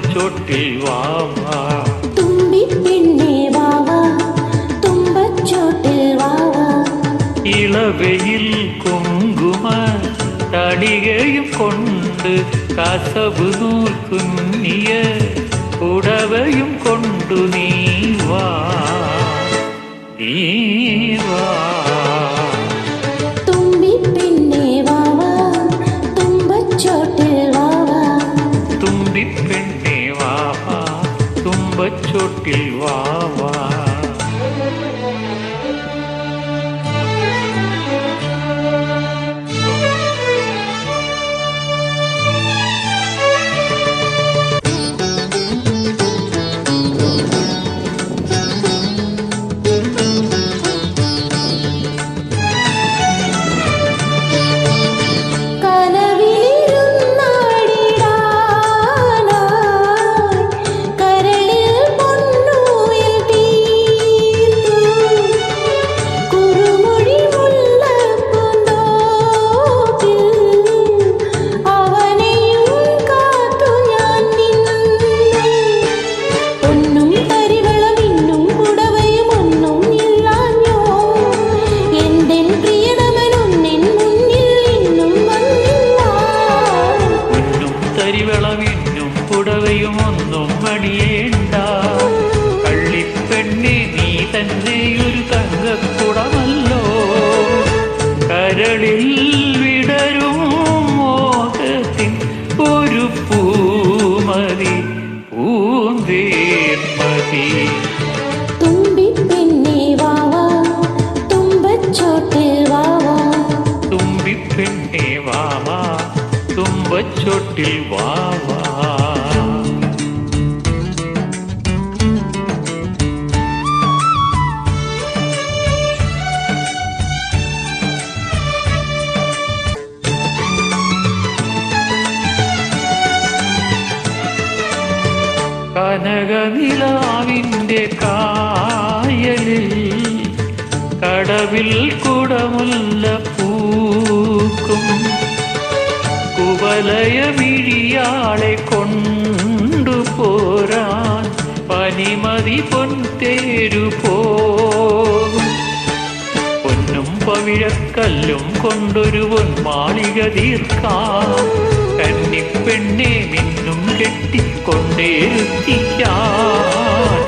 തുമ്പച്ചോട്ടിൽ വാവാ തുമ്പിപ്പെണ്ണേ വാവാ തുമ്പച്ചോട്ടിൽ വാവാ ഇളവയിൽ കുങ്കുമ തളികയും കൊണ്ട് കസവ് നൂൽ തുന്നിയ ഉടവയും കൊണ്ടു നീ വാ തുമ്പിപ്പെണ്ണേ വാവാ തുമ്പച്ചോട്ടിൽ വാവാ തുമ്പിപ്പെണ്ണേ വാവാ തുമ്പച്ചോട്ടിൽ വാവാ ിനും പുടവയും ഒന്നും മണിയേണ്ട കള്ളിപ്പെണ്ണെ നീ തന്നെയൊരു തങ്കക്കുടമല്ലോ കരളിൽ വിടരും മോഹത്തിൻ ഒരു പൂമതി പൂന്തേന്മതി തുമ്പിപ്പെണ്ണേ വാവാ തുമ്പച്ചോട്ടിൽ വാവാ തുമ്പിപ്പെണ്ണേ വാവാ തുമ്പച്ചോട്ടിൽ വാവാ കനകനിലാവിൻ്റെ കായലിൽ കടവിൽ കുടമുല്ല പൂക്കും കുവലയമിഴിയാളെ കൊണ്ടുപോരാൻ പനിമതി പൊൻതേരു പോകും പൊന്നും പവിഴക്കല്ലും കൊണ്ടൊരു പൊന്മാളിക തീർക്കാം കന്നിപ്പെണ്ണെ മിന്നും കെട്ടിക്കൊണ്ടേരുത്തിക്കാൻ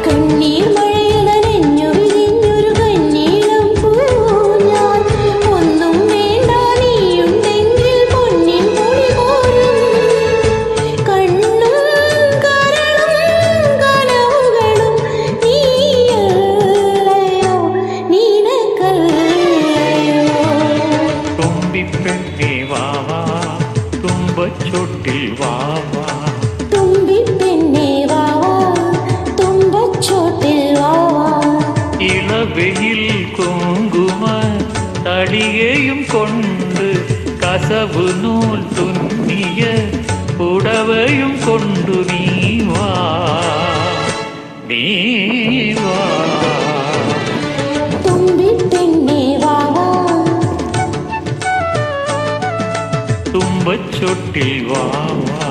കണ്ണീർ മഴയിൽ നനഞ്ഞു വിരിഞ്ഞൊരു കണ്ണീളം പൂഞ്ഞാൽ ഒന്നും വേണ്ട നീയുണ്ടെങ്കിൽ പൊന്നിൻ പൊടി പോരും കണ്ണും കരളും കനവുകളും നീയല്ലയോ നീനക്കല്ലയോ തുമ്പിപ്പെണ്ണേ വാവാ തുമ്പച്ചോട്ടിൽ വാവാ തുമ്പിപ്പെണ്ണേ വാവാ തുമ്പച്ചോട്ടിൽ വാവാ ഇളവയിൽ കുങ്കുമ തളികയും കൊണ്ട് കസവ് നൂൽ തുന്നിയ പുടവയും കൊണ്ടു നീ വാ തുമ്പിപ്പെണ്ണേ വാവാ തുമ്പച്ചോട്ടിൽ വാവാ